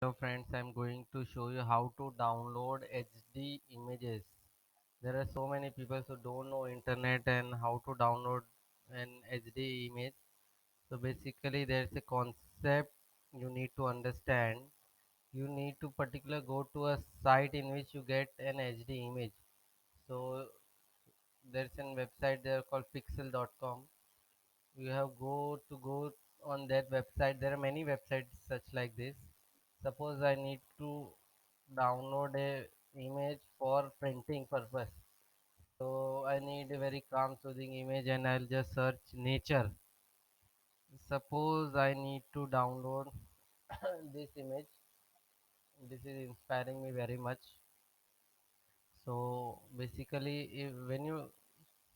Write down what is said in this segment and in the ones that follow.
Hello friends, I'm going to show you how to download HD images. There are so many people who don't know internet and how to download an HD image. So basically there's a concept you need to understand. You need to particular go to a site in which you get an HD image. So there's a website there called pixel.com. You have go on that website. There are many websites such like this. Suppose I need to download a image for printing purpose, so I need a very calm soothing image and I'll just search nature. Suppose I need to download this image. This is inspiring me very much. So basically when you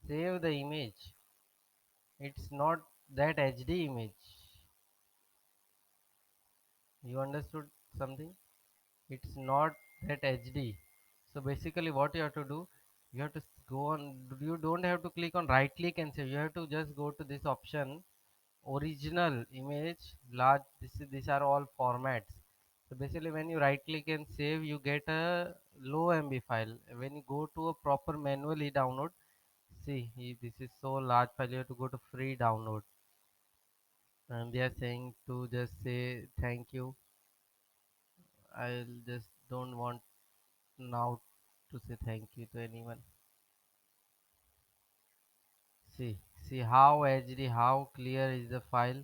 save the image, it's not that HD image. You understood something? It's not that HD. So basically what you have to do, you have to go on, you don't have to click on right click and save. You have to just go to this option, original image, large. These are all formats. So basically when you right click and save, you get a low MB file. When you go to a proper manually download, see this is so large file, you have to go to free download, and they are saying to just say thank you. I'll just don't want now to say thank you to anyone. See how HD, how clear is the file.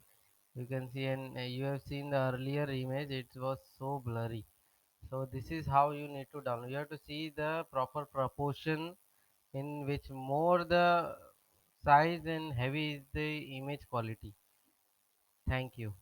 You can see, and you have seen the earlier image, it was so blurry. So this is how you need to download. You have to see the proper proportion in which more the size and heavy is the image quality. Thank you.